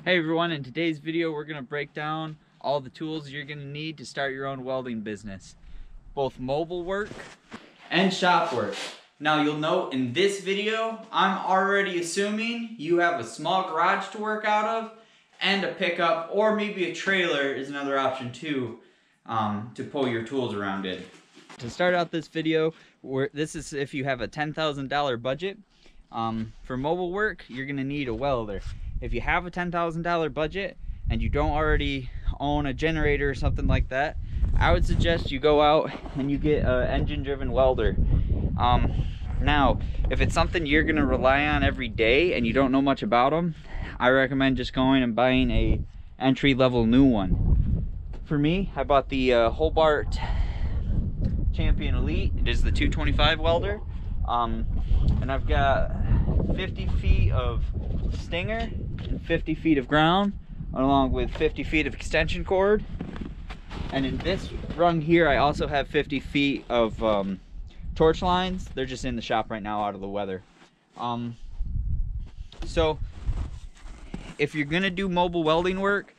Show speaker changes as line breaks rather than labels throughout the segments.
Hey everyone, in today's video we're going to break down all the tools you're going to need to start your own welding business. Both mobile work and shop work. Now you'll note in this video, I'm already assuming you have a small garage to work out of and a pickup, or maybe a trailer is another option too, to pull your tools around in. To start out this video, this is if you have a $10,000 budget. For mobile work, you're going to need a welder. If you have a $10,000 budget and you don't already own a generator or something like that, I would suggest you go out and you get an engine-driven welder. Now, if it's something you're going to rely on every day and you don't know much about them, I recommend just going and buying a entry-level new one. For me, I bought the Hobart Champion Elite. It is the 225 welder, and I've got 50 feet of stinger and 50 feet of ground, along with 50 feet of extension cord. And in this rung here, I also have 50 feet of torch lines. They're just in the shop right now out of the weather. So if you're gonna do mobile welding work,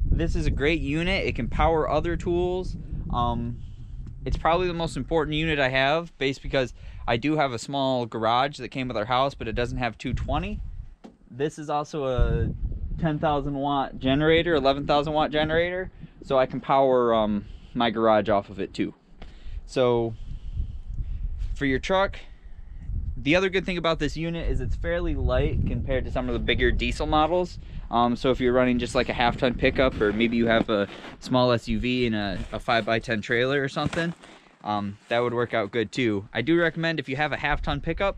this is a great unit. It can power other tools. It's probably the most important unit I have, based because I do have a small garage that came with our house, but it doesn't have 220. This is also a 10,000 watt generator, 11,000 watt generator, so I can power my garage off of it too. So for your truck, the other good thing about this unit is it's fairly light compared to some of the bigger diesel models. So if you're running just like a half-ton pickup, or maybe you have a small SUV and a 5x10 trailer or something, that would work out good too. I do recommend, if you have a half-ton pickup,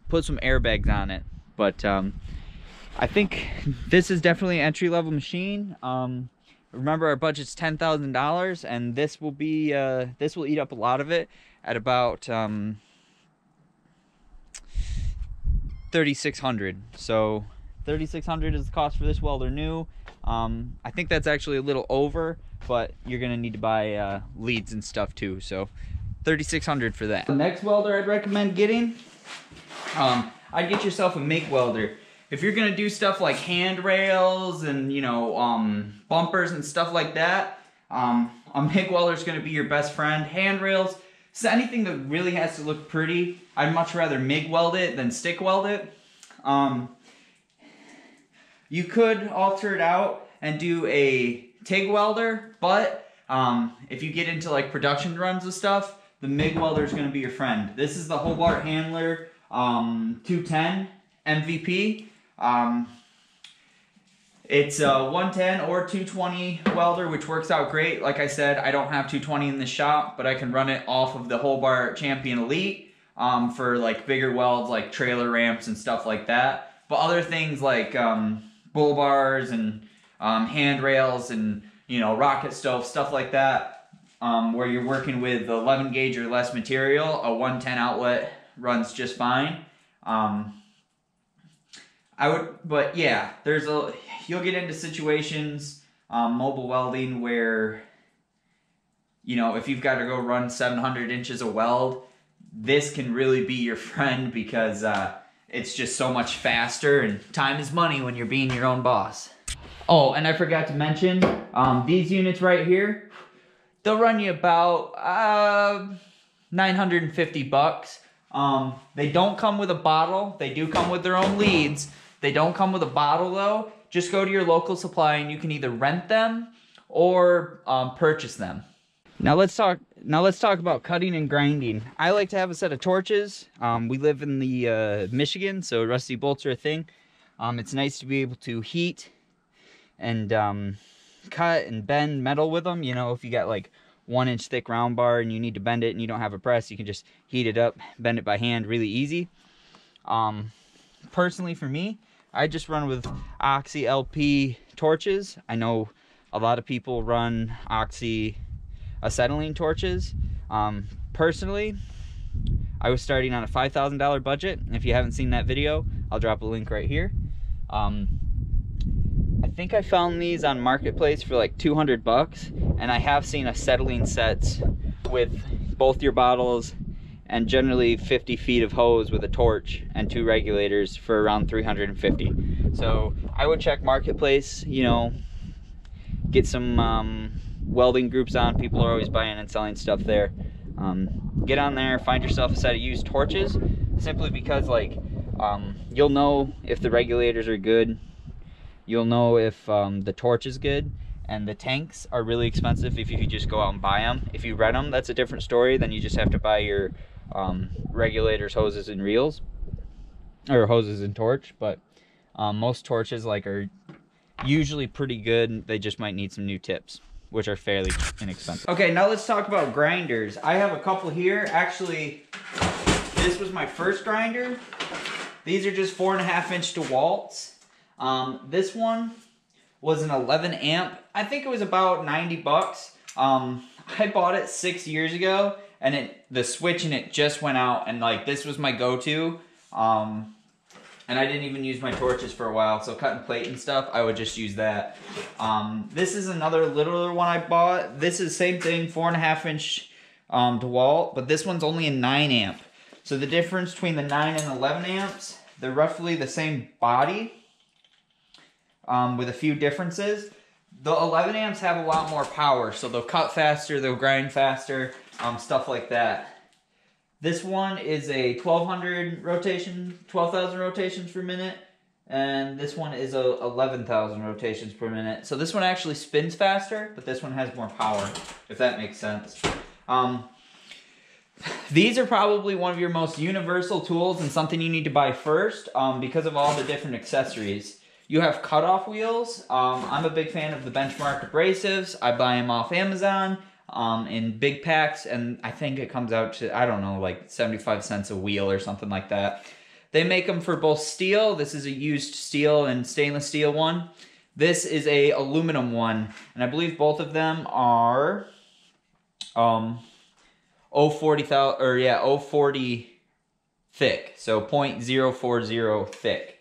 put some airbags on it. But I think this is definitely an entry-level machine. Remember, our budget's $10,000, and this will be this will eat up a lot of it at about $3,600. So $3,600 is the cost for this welder new. I think that's actually a little over, but you're gonna need to buy leads and stuff too. So $3,600 for that. The next welder I'd recommend getting, I'd get yourself a MIG welder. If you're gonna do stuff like handrails and, you know, bumpers and stuff like that, a MIG welder is gonna be your best friend. Handrails, so anything that really has to look pretty, I'd much rather MIG weld it than stick weld it. You could alter it out and do a TIG welder, but if you get into like production runs of stuff, the MIG welder is going to be your friend. This is the Hobart Handler 210 MVP. It's a 110 or 220 welder, which works out great. Like I said, I don't have 220 in the shop, but I can run it off of the Hobart Champion Elite for like bigger welds, like trailer ramps and stuff like that. But other things like bull bars and handrails and, you know, rocket stove, stuff like that, where you're working with 11 gauge or less material, a 110 outlet runs just fine. But yeah, you'll get into situations, mobile welding, where, you know, if you've got to go run 700 inches of weld, this can really be your friend, because it's just so much faster, and time is money when you're being your own boss. Oh, and I forgot to mention, these units right here, they'll run you about $950. They don't come with a bottle. They do come with their own leads. They don't come with a bottle though. Just go to your local supply and you can either rent them or purchase them. Now let's talk about cutting and grinding. I like to have a set of torches. We live in the Michigan, so rusty bolts are a thing. It's nice to be able to heat and cut and bend metal with them. You know, if you got like 1-inch thick round bar and you need to bend it and you don't have a press, you can just heat it up, bend it by hand, really easy. Personally for me, I just run with Oxy LP torches. I know a lot of people run Oxy acetylene torches. Personally, I was starting on a $5,000 budget. If you haven't seen that video, I'll drop a link right here. I think I found these on Marketplace for like 200 bucks, and I have seen acetylene sets with both your bottles and generally 50 feet of hose with a torch and 2 regulators for around 350. So I would check Marketplace, you know, get some welding groups on. People are always buying and selling stuff there. Get on there, find yourself a set of used torches, simply because like you'll know if the regulators are good, you'll know if the torch is good. And the tanks are really expensive if you just go out and buy them. If you rent them, that's a different story. Then you just have to buy your regulators, hoses, and reels, or hoses and torch. But most torches like are usually pretty good. They just might need some new tips, which are fairly inexpensive. Okay, now let's talk about grinders. I have a couple here. Actually, this was my first grinder. These are just 4.5-inch DeWalt's. This one was an 11 amp. I think it was about 90 bucks. I bought it 6 years ago, and the switch in it just went out, and like this was my go-to. And I didn't even use my torches for a while, so cutting plate and stuff, I would just use that. This is another littler one I bought. This is same thing, 4.5-inch DeWalt, but this one's only a 9 amp. So the difference between the 9 and 11 amps, they're roughly the same body, with a few differences. The 11 amps have a lot more power, so they'll cut faster, they'll grind faster, stuff like that. This one is a 12,000 rotations per minute, and this one is a 11,000 rotations per minute. So this one actually spins faster, but this one has more power, if that makes sense. These are probably one of your most universal tools and something you need to buy first because of all the different accessories. You have cutoff wheels. I'm a big fan of the Benchmark abrasives. I buy them off Amazon in big packs, and I think it comes out to, I don't know, like 75 cents a wheel or something like that. They make them for both steel. This is a used steel and stainless steel one. This is a aluminum one, and I believe both of them are 0.40 thick, so 0.040 thick.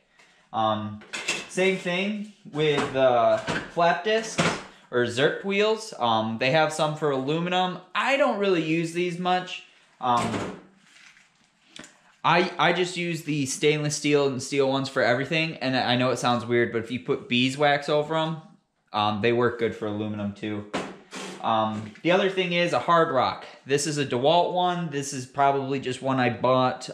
Same thing with flap discs or Zerk wheels. They have some for aluminum. I don't really use these much. I just use the stainless steel and steel ones for everything. And I know it sounds weird, but if you put beeswax over them, they work good for aluminum too. The other thing is a hard rock. This is a DeWalt one. This is probably just one I bought.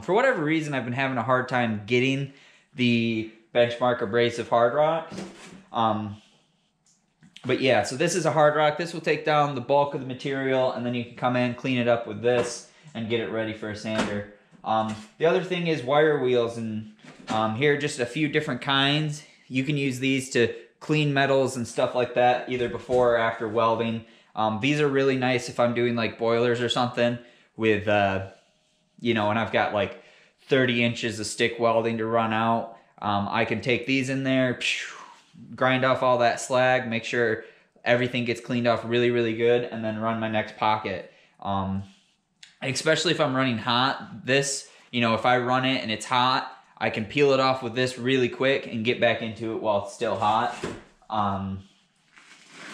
For whatever reason, I've been having a hard time getting the Benchmark abrasive hard rocks. But yeah, so this is a hard rock. This will take down the bulk of the material, and then you can come in, clean it up with this, and get it ready for a sander. The other thing is wire wheels, and here are just a few different kinds. You can use these to clean metals and stuff like that, either before or after welding. These are really nice if I'm doing like boilers or something with, you know, and I've got like 30 inches of stick welding to run out. I can take these in there, grind off all that slag, make sure everything gets cleaned off really, really good, and then run my next pocket. Especially if I'm running hot, this, you know, if I run it and it's hot, I can peel it off with this really quick and get back into it while it's still hot.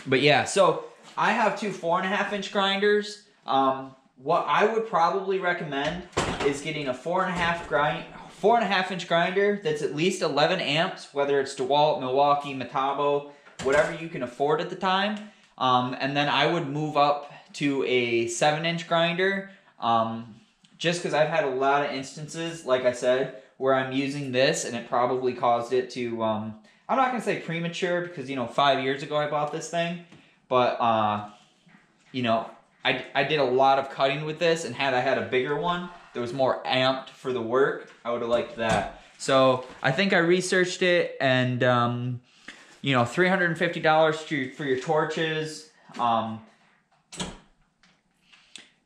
But yeah, so I have two 4.5-inch grinders. What I would probably recommend is getting a 4.5-inch grinder that's at least 11 amps, whether it's DeWalt, Milwaukee, Metabo, whatever you can afford at the time. And then I would move up to a 7-inch grinder, just because I've had a lot of instances, like I said, where I'm using this and it probably caused it to, I'm not going to say premature because, you know, 5 years ago I bought this thing, but, you know, I did a lot of cutting with this, and had I had a bigger one that was more amped for the work, I would have liked that. So I think I researched it, and you know, $350 for your torches,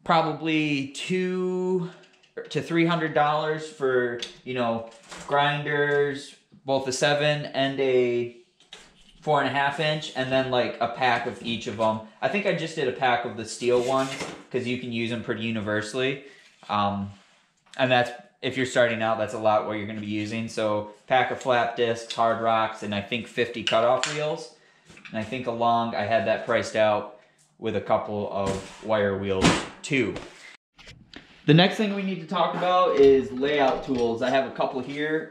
probably $200 to $300 for, you know, grinders, both a 7 and a 4.5-inch, and then like a pack of each of them. I think I just did a pack of the steel ones because you can use them pretty universally. And that's, if you're starting out, that's a lot what you're going to be using. So pack of flap discs, hard rocks, and I think 50 cutoff wheels. And I think along, I had that priced out with a couple of wire wheels too. The next thing we need to talk about is layout tools. I have a couple here.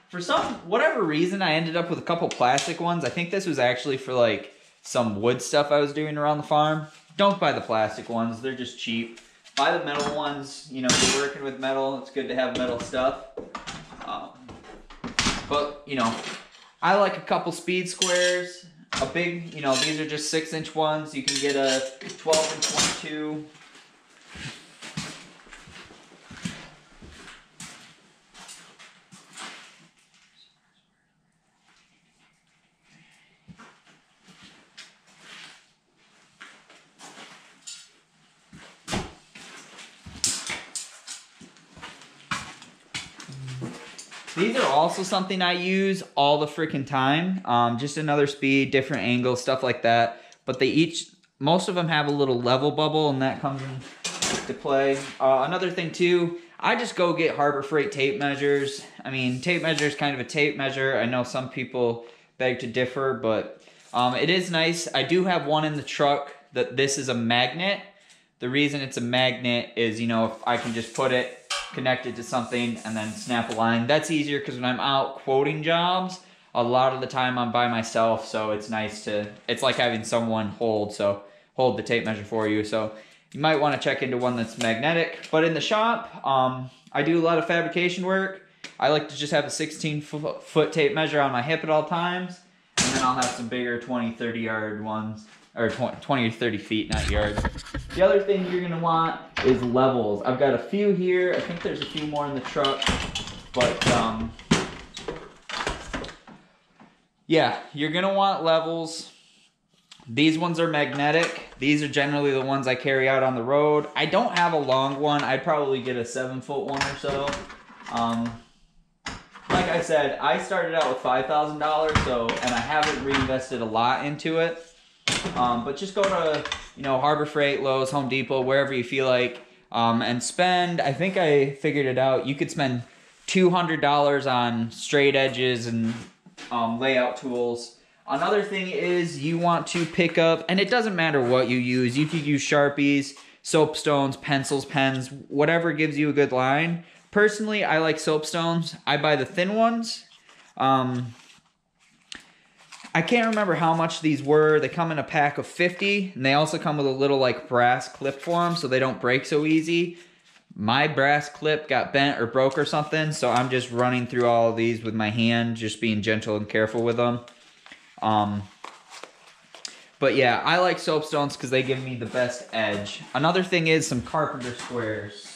For whatever reason, I ended up with a couple plastic ones. I think this was actually for like some wood stuff I was doing around the farm. Don't buy the plastic ones, they're just cheap. Buy the metal ones, you know, you're working with metal, it's good to have metal stuff. But, you know, I like a couple speed squares. A big, you know, these are just 6-inch ones. You can get a 12 and 22. These are also something I use all the freaking time. Just another speed, different angles, stuff like that. But most of them have a little level bubble, and that comes into play. Another thing too, I just go get Harbor Freight tape measures. I mean, tape measure is kind of a tape measure. I know some people beg to differ, but it is nice. I do have one in the truck that this is a magnet. The reason it's a magnet is, you know, if I can just put it connected to something and then snap a line. That's easier because when I'm out quoting jobs, a lot of the time I'm by myself, so it's nice it's like having someone hold the tape measure for you. So you might want to check into one that's magnetic. But in the shop, I do a lot of fabrication work. I like to just have a 16-foot tape measure on my hip at all times, and then I'll have some bigger 20, 30 yard ones, or 20 or 30 feet, not yards. The other thing you're gonna want is levels. I've got a few here. I think there's a few more in the truck, but yeah, you're gonna want levels. These ones are magnetic. These are generally the ones I carry out on the road. I don't have a long one. I'd probably get a 7-foot one or so. Like I said, I started out with $5,000, and I haven't reinvested a lot into it. But just go to, you know, Harbor Freight, Lowe's, Home Depot, wherever you feel like, and spend, I think I figured it out, you could spend $200 on straight edges and layout tools. Another thing is you want to pick up, and it doesn't matter what you use, you could use Sharpies, soapstones, pencils, pens, whatever gives you a good line. Personally, I like soapstones. I buy the thin ones. I can't remember how much these were. They come in a pack of 50, and they also come with a little like brass clip for them so they don't break so easy. My brass clip got bent or broke or something, so I'm just running through all of these with my hand, just being gentle and careful with them. But yeah, I like soapstones because they give me the best edge. Another thing is some carpenter squares.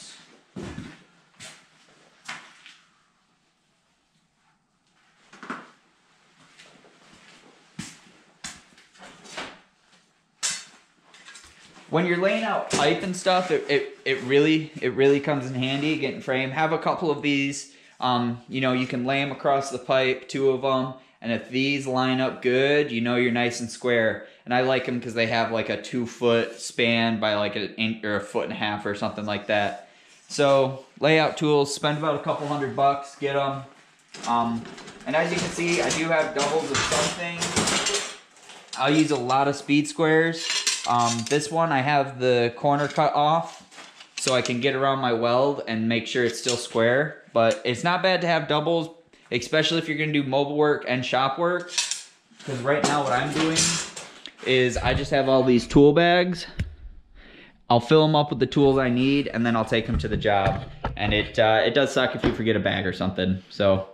When you're laying out pipe and stuff, it really comes in handy getting frame. Have a couple of these. You know, you can lay them across the pipe, 2 of them, and if these line up good, you know you're nice and square. And I like them because they have like a 2-foot span by like an inch or 1.5 feet or something like that. So layout tools, spend about a couple $100, get them. And as you can see, I do have doubles of something. I'll use a lot of speed squares. This one I have the corner cut off so I can get around my weld and make sure it's still square. But it's not bad to have doubles, especially if you're going to do mobile work and shop work. Because right now what I'm doing is I just have all these tool bags. I'll fill them up with the tools I need, and then I'll take them to the job. And it does suck if you forget a bag or something. So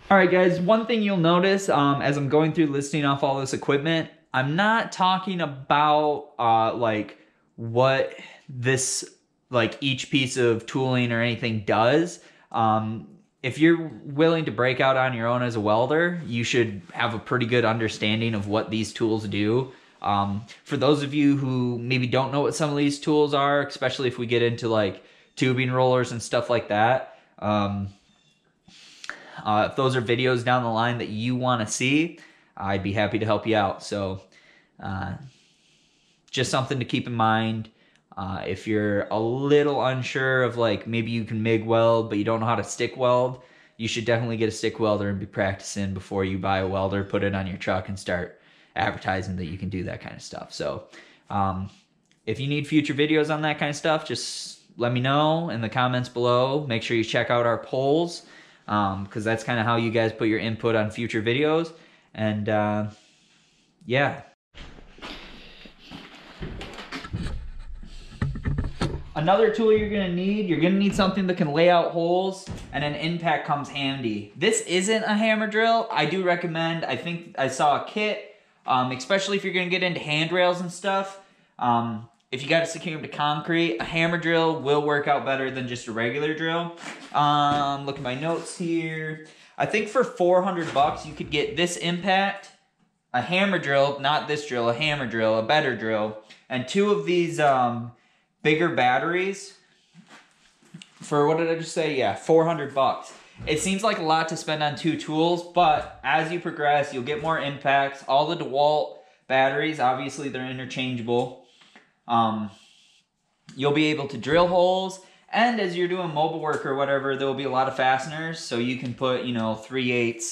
all right, guys, one thing you'll notice as I'm going through listing off all this equipment, I'm not talking about like what this, like each piece of tooling or anything does. If you're willing to break out on your own as a welder, you should have a pretty good understanding of what these tools do. For those of you who maybe don't know what some of these tools are, especially if we get into like tubing rollers and stuff like that, if those are videos down the line that you want to see, I'd be happy to help you out. So just something to keep in mind. If you're a little unsure of like maybe you can MIG weld but you don't know how to stick weld, you should definitely get a stick welder and be practicing before you buy a welder, put it on your truck and start advertising that you can do that kind of stuff. So if you need future videos on that kind of stuff, just let me know in the comments below. Make sure you check out our polls, because that's kind of how you guys put your input on future videos. And yeah. Another tool you're gonna need something that can lay out holes, and an impact comes handy. This isn't a hammer drill. I do recommend, I think I saw a kit, especially if you're gonna get into handrails and stuff. If you gotta secure them to concrete, a hammer drill will work out better than just a regular drill. Look at my notes here. I think for 400 bucks, you could get this impact, a hammer drill, not this drill, a hammer drill, a better drill, and 2 of these bigger batteries for, what did I just say? Yeah, 400 bucks. It seems like a lot to spend on 2 tools, but as you progress, you'll get more impacts. All the DeWalt batteries, obviously they're interchangeable. You'll be able to drill holes, and as you're doing mobile work or whatever, there will be a lot of fasteners, so you can put, you know, 3/8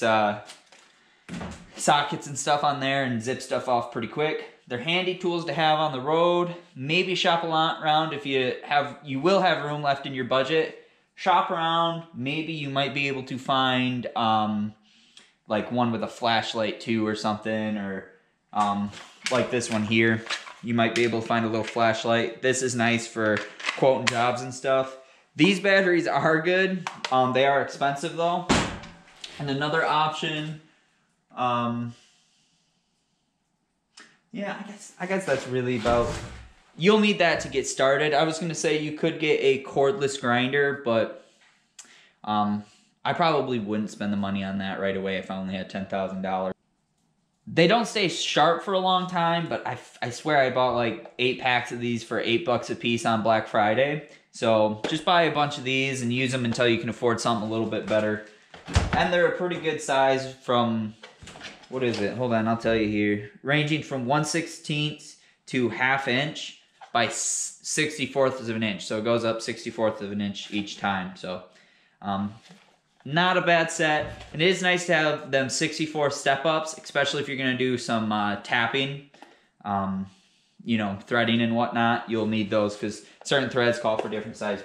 sockets and stuff on there and zip stuff off pretty quick. They're handy tools to have on the road. Maybe shop around if you will have room left in your budget. Shop around. Maybe you might be able to find like one with a flashlight too or something, or like this one here. You might be able to find a little flashlight. This is nice for quoting jobs and stuff. These batteries are good. They are expensive though. And another option, yeah, I guess that's really about. You'll need that to get started. I was gonna say you could get a cordless grinder, but I probably wouldn't spend the money on that right away if I only had $10,000. They don't stay sharp for a long time, but I swear I bought like 8 packs of these for $8 a piece on Black Friday. So just buy a bunch of these and use them until you can afford something a little bit better. And they're a pretty good size from, what is it? Hold on, I'll tell you here. Ranging from 1/16 to 1/2 inch by 64ths of an inch. So it goes up 64ths of an inch each time. So not a bad set. And it is nice to have them 64 step-ups, especially if you're going to do some tapping, you know, threading and whatnot. You'll need those because certain threads call for different size.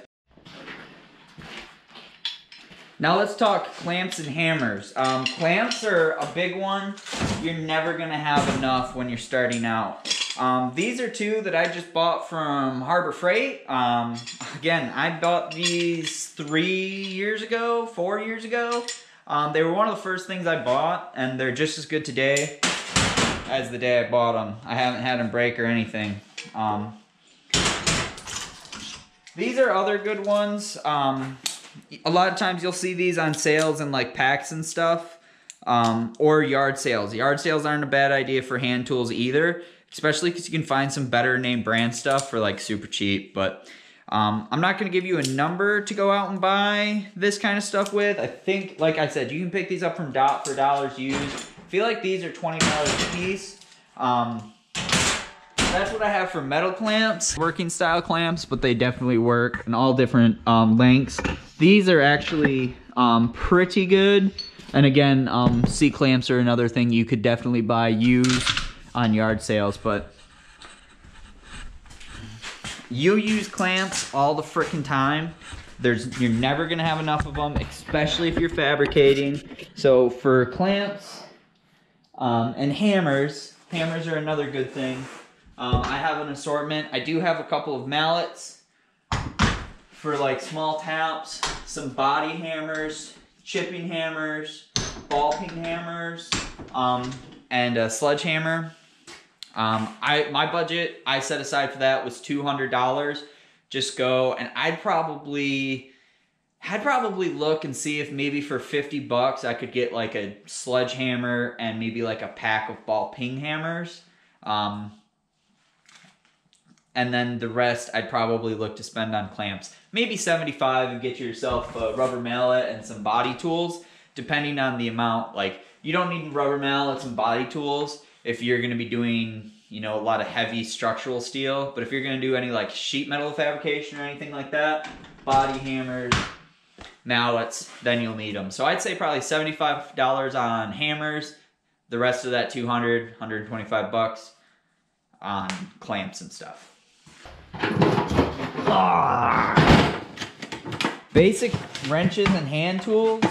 Now let's talk clamps and hammers. Clamps are a big one. You're never going to have enough when you're starting out. These are 2 that I just bought from Harbor Freight. Again, I bought these 3 years ago, 4 years ago. They were one of the first things I bought, and they're just as good today as the day I bought them. I haven't had them break or anything. These are other good ones. A lot of times you'll see these on sales in like packs and stuff, or yard sales. Yard sales aren't a bad idea for hand tools either, especially because you can find some better name brand stuff for like super cheap. But I'm not going to give you a number to go out and buy this kind of stuff with. I think, like I said, you can pick these up from for dollars used. I feel like these are $20 a piece. That's what I have for metal clamps. Working style clamps, but they definitely work in all different lengths. These are actually pretty good. And again, C-clamps are another thing you could definitely buy used on yard sales, but you use clamps all the frickin' time. You're never gonna have enough of them, especially if you're fabricating. So for clamps and hammers are another good thing. I have an assortment. I do have a couple of mallets for like small taps, some body hammers, chipping hammers, ball peen hammers, and a sledgehammer. My budget I set aside for that was $200. Just go, and I'd probably look and see if maybe for 50 bucks I could get like a sledgehammer and maybe like a pack of ball peen hammers. And then the rest I'd probably look to spend on clamps. Maybe 75 and get yourself a rubber mallet and some body tools, depending on the amount. Like, you don't need rubber mallets and body tools if you're gonna be doing, you know, a lot of heavy structural steel. But if you're gonna do any like sheet metal fabrication or anything like that, body hammers, mallets, then you'll need them. So I'd say probably $75 on hammers, the rest of that 200, 125 bucks on clamps and stuff. Basic wrenches and hand tools.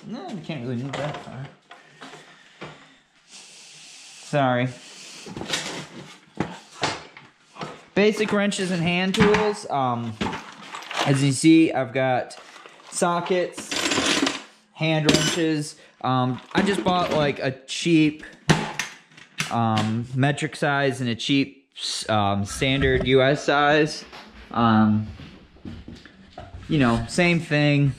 No, we can't really move that far. Sorry. Basic wrenches and hand tools. As you see, I've got sockets, hand wrenches. I just bought like a cheap metric size and a cheap standard US size. You know, same thing.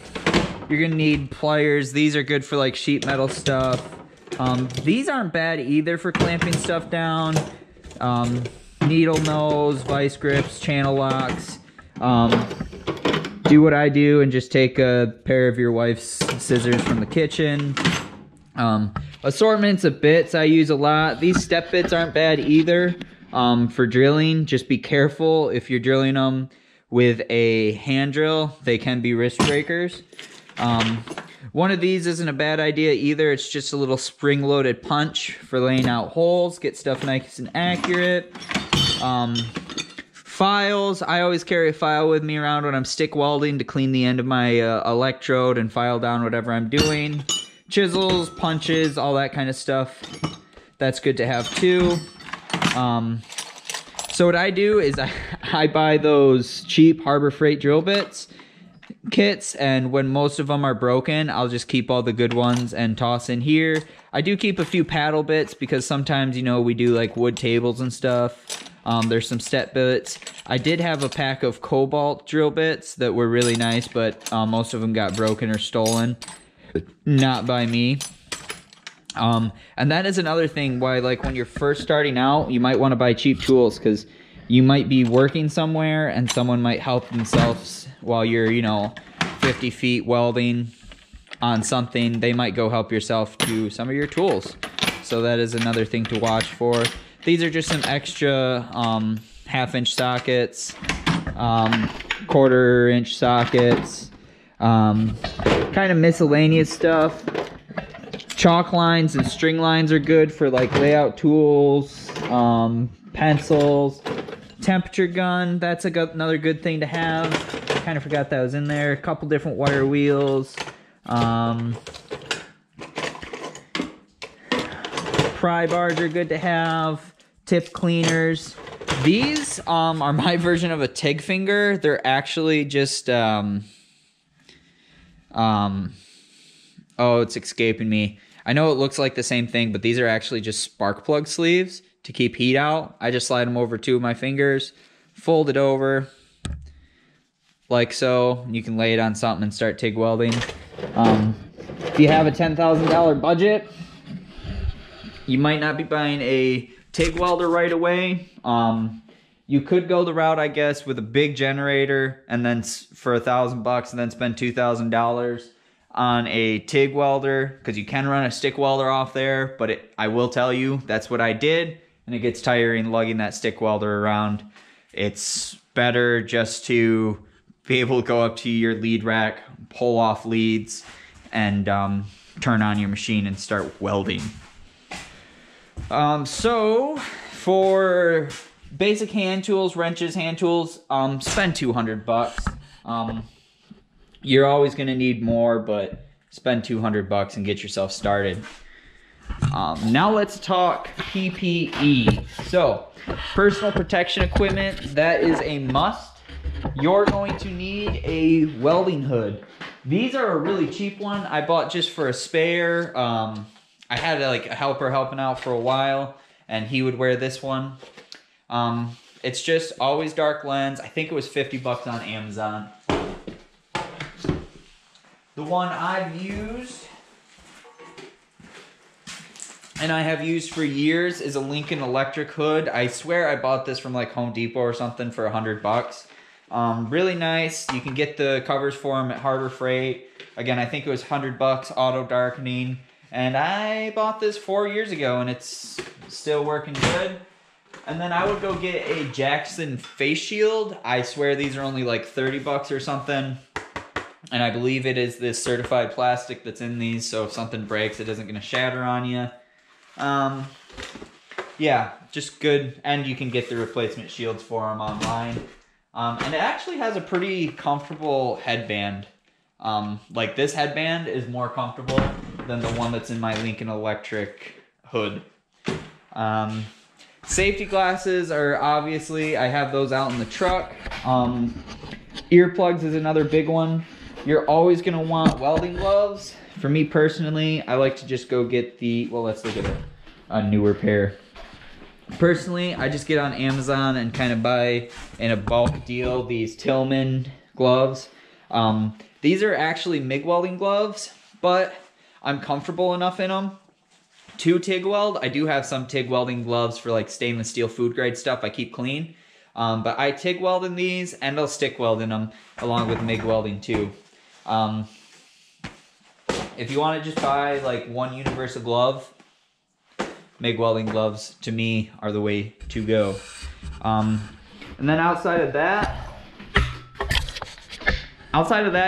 You're gonna need pliers. These are good for like sheet metal stuff. These aren't bad either for clamping stuff down. Needle nose, vice grips, channel locks. Do what I do and just take a pair of your wife's scissors from the kitchen. Assortments of bits I use a lot. These step bits aren't bad either for drilling. Just be careful if you're drilling them with a hand drill. They can be wrist breakers. One of these isn't a bad idea either. It's just a little spring-loaded punch for laying out holes. Get stuff nice and accurate. Files. I always carry a file with me around when I'm stick welding to clean the end of my electrode and file down whatever I'm doing. Chisels, punches, all that kind of stuff. That's good to have too. So what I do is I buy those cheap Harbor Freight drill bits kits, and when most of them are broken, I'll just keep all the good ones and toss in here. I do keep a few paddle bits because sometimes, you know, we do like wood tables and stuff. There's some step bits. I did have a pack of Cobalt drill bits that were really nice, but most of them got broken or stolen. Not by me. And that is another thing why, like, when you're first starting out, you might want to buy cheap tools, because you might be working somewhere and someone might help themselves while you're, you know, 50 feet welding on something. They might go help yourself to some of your tools. So that is another thing to watch for. These are just some extra half-inch sockets, quarter-inch sockets, kind of miscellaneous stuff. Chalk lines and string lines are good for like layout tools, pencils. Temperature gun, that's another good thing to have. I kind of forgot that was in there. A couple different wire wheels. Pry bars are good to have. Tip cleaners. These are my version of a TIG finger. They're actually just oh, it's escaping me. I know it looks like the same thing, but these are actually just spark plug sleeves to keep heat out. I just slide them over two of my fingers, fold it over like so. You can lay it on something and start TIG welding. If you have a $10,000 budget, you might not be buying a TIG welder right away. You could go the route, I guess, with a big generator and then for $1,000 and then spend $2,000 on a TIG welder, because you can run a stick welder off there, but I will tell you, that's what I did, and it gets tiring lugging that stick welder around. It's better just to be able to go up to your lead rack, pull off leads, and turn on your machine and start welding. So for basic hand tools, wrenches, hand tools, spend $200. You're always going to need more, but spend $200 and get yourself started. Now let's talk PPE. So, personal protection equipment, that is a must. You're going to need a welding hood. These are a really cheap one. I bought just for a spare. I had like a helper helping out for a while, and he would wear this one. It's just always dark lens. I think it was $50 on Amazon. The one I've used, and I have used for years, is a Lincoln Electric hood. I swear I bought this from like Home Depot or something for $100. Really nice. You can get the covers for them at Harbor Freight. Again, I think it was $100, auto darkening. And I bought this 4 years ago, and it's still working good. And then I would go get a Jackson face shield. I swear these are only like $30 or something. And I believe it is this certified plastic that's in these, so if something breaks, it isn't going to shatter on you. Yeah, just good. And you can get the replacement shields for them online. And it actually has a pretty comfortable headband. Like this headband is more comfortable than the one that's in my Lincoln Electric hood. Safety glasses are obviously, I have those out in the truck. Earplugs is another big one. You're always gonna want welding gloves. For me personally, I like to just go get well, let's look at a newer pair. Personally, I just get on Amazon and kind of buy in a bulk deal these Tillman gloves. These are actually MIG welding gloves, but I'm comfortable enough in them to TIG weld. I do have some TIG welding gloves for like stainless steel food grade stuff I keep clean. But I TIG weld in these and I'll stick weld in them along with MIG welding too. If you want to just buy like one universal glove, MIG welding gloves to me are the way to go. And then outside of that,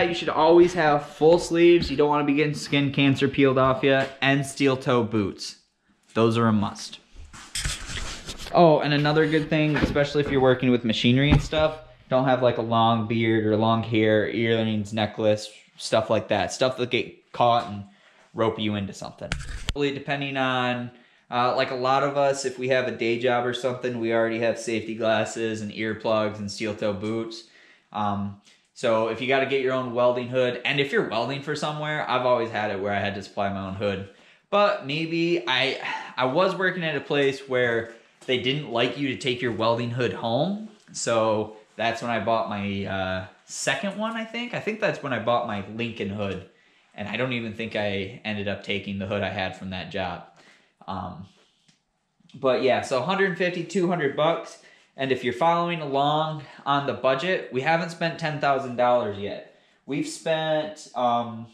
you should always have full sleeves. You don't want to be getting skin cancer peeled off you, and steel toe boots. Those are a must. Oh, and another good thing, especially if you're working with machinery and stuff, don't have like a long beard or long hair, earrings, necklace, stuff like that. Stuff that get caught and rope you into something. Really depending on, like a lot of us, if we have a day job or something, we already have safety glasses and earplugs and steel toe boots. So if you got to get your own welding hood, and if you're welding for somewhere, I've always had it where I had to supply my own hood. But maybe I was working at a place where they didn't like you to take your welding hood home. So that's when I bought my second one, I think. I think that's when I bought my Lincoln hood. And I don't even think I ended up taking the hood I had from that job. But yeah, so 150, 200 bucks. And if you're following along on the budget, we haven't spent $10,000 yet. We've spent, well,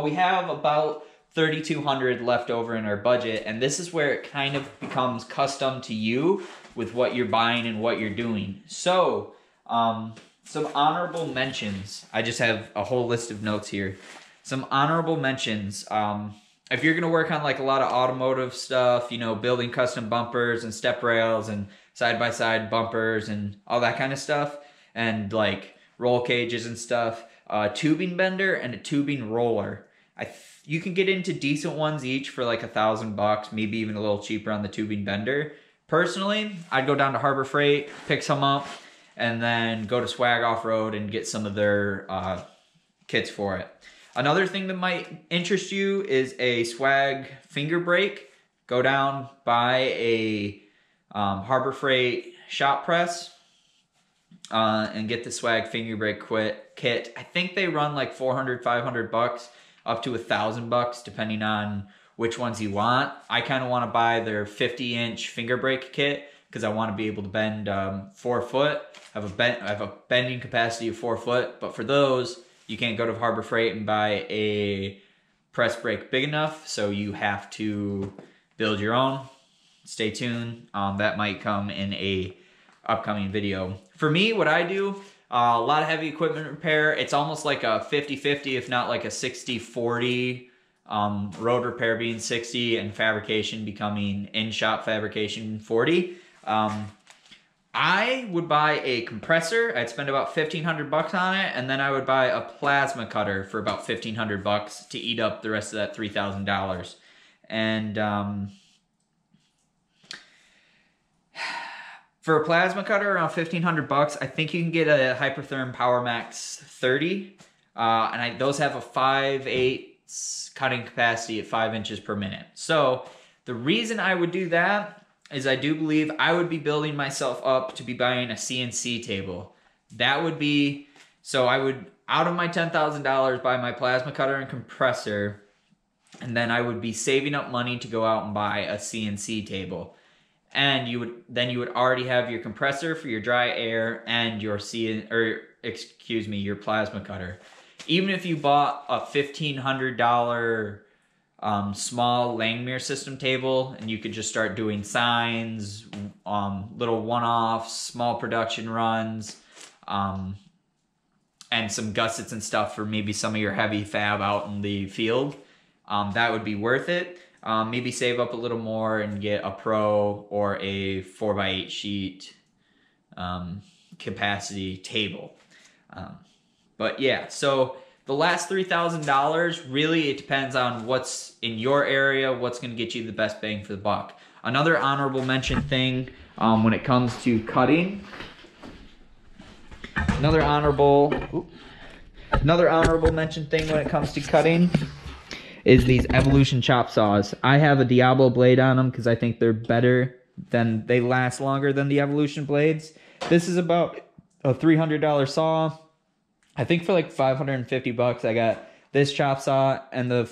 we have about $3,200 left over in our budget. And this is where it kind of becomes custom to you with what you're buying and what you're doing. So, some honorable mentions. I just have a whole list of notes here. Some honorable mentions. If you're going to work on like a lot of automotive stuff, you know, building custom bumpers and step rails and side-by-side bumpers and all that kind of stuff, and like roll cages and stuff, tubing bender and a tubing roller. You can get into decent ones each for like $1,000, maybe even a little cheaper on the tubing bender. Personally, I'd go down to Harbor Freight, pick some up, and then go to Swag Off-Road and get some of their kits for it. Another thing that might interest you is a Swag finger brake. Go down, buy a Harbor Freight shop press and get the Swag finger brake kit. I think they run like 400, 500 bucks up to $1,000 depending on which ones you want. I kind of want to buy their 50-inch finger brake kit because I want to be able to bend 4 foot. I have a bending capacity of 4 foot, but for those, you can't go to Harbor Freight and buy a press brake big enough, so you have to build your own. Stay tuned. That might come in a upcoming video. For me, what I do, a lot of heavy equipment repair. It's almost like a 50-50, if not like a 60-40. Road repair being 60 and fabrication becoming in-shop fabrication 40. I would buy a compressor. I'd spend about $1,500 on it, and then I would buy a plasma cutter for about $1,500 to eat up the rest of that $3,000. And for a plasma cutter, around $1,500, I think you can get a Hypertherm PowerMax 30, and those have a 5/8 cutting capacity at 5 inches per minute. So the reason I would do that is I do believe I would be building myself up to be buying a CNC table. That would be, so I would, out of my $10,000, buy my plasma cutter and compressor, and then I would be saving up money to go out and buy a CNC table. And you would already have your compressor for your dry air and your your plasma cutter. Even if you bought a $1,500 small Langmuir system table, and you could just start doing signs, little one-offs, small production runs, and some gussets and stuff for maybe some of your heavy fab out in the field, that would be worth it. maybe save up a little more and get a Pro or a 4x8 sheet capacity table. But yeah, so the last $3,000, really it depends on what's in your area, what's going to get you the best bang for the buck. Another honorable mention thing when it comes to cutting, another honorable mention thing when it comes to cutting is these Evolution chop saws. I have a Diablo blade on them because I think they're better than, they last longer than the Evolution blades. This is about a $300 saw. I think for like 550 bucks, I got this chop saw and the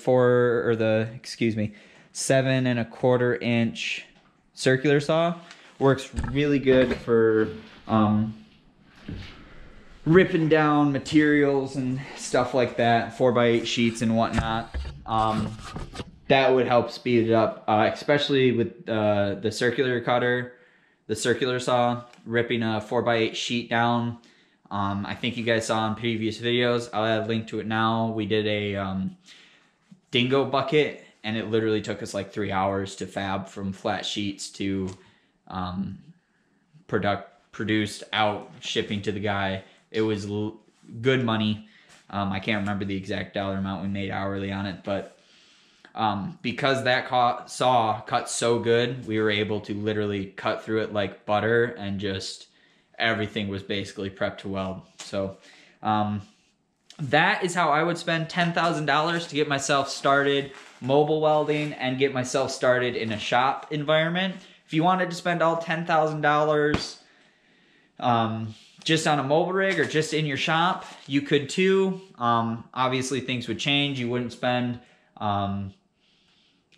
7¼ inch circular saw. Works really good for ripping down materials and stuff like that, 4x8 sheets and whatnot. That would help speed it up, especially with the circular cutter, the circular saw, ripping a 4x8 sheet down. I think you guys saw in previous videos, I'll add a link to it now. We did a dingo bucket, and it literally took us like 3 hours to fab from flat sheets to produced out, shipping to the guy. It was good money. I can't remember the exact dollar amount we made hourly on it, but because that saw cut so good, we were able to literally cut through it like butter, and just everything was basically prepped to weld. So that is how I would spend $10,000 to get myself started mobile welding and get myself started in a shop environment. If you wanted to spend all $10,000 just on a mobile rig or just in your shop, you could too. Obviously things would change. You wouldn't spend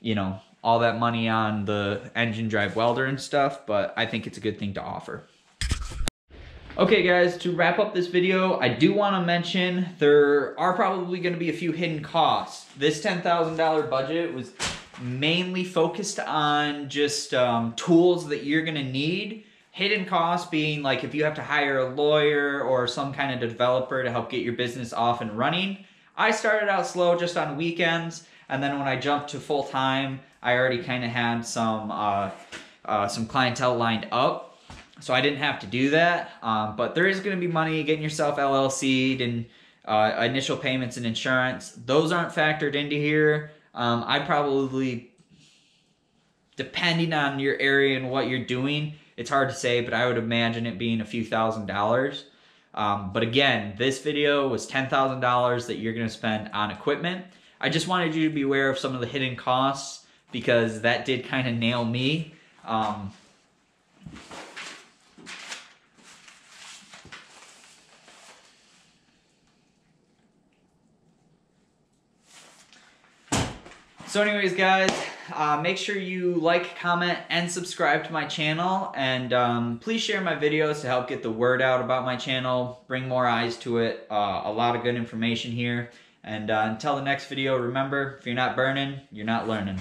you know, all that money on the engine drive welder and stuff, but I think it's a good thing to offer. Okay guys, to wrap up this video, I do want to mention there are probably going to be a few hidden costs. This $10,000 budget was mainly focused on just tools that you're going to need. Hidden costs being like if you have to hire a lawyer or some kind of developer to help get your business off and running. I started out slow just on weekends, and then when I jumped to full time, I already kind of had some clientele lined up. So I didn't have to do that, but there is going to be money getting yourself LLC'd and initial payments and insurance. Those aren't factored into here. I probably, depending on your area and what you're doing, it's hard to say, but I would imagine it being a few $1,000s. But again, this video was $10,000 that you're going to spend on equipment. I just wanted you to be aware of some of the hidden costs because that did kind of nail me. So anyways, guys, make sure you like, comment, and subscribe to my channel. And please share my videos to help get the word out about my channel, bring more eyes to it. A lot of good information here. And until the next video, remember, if you're not burning, you're not learning.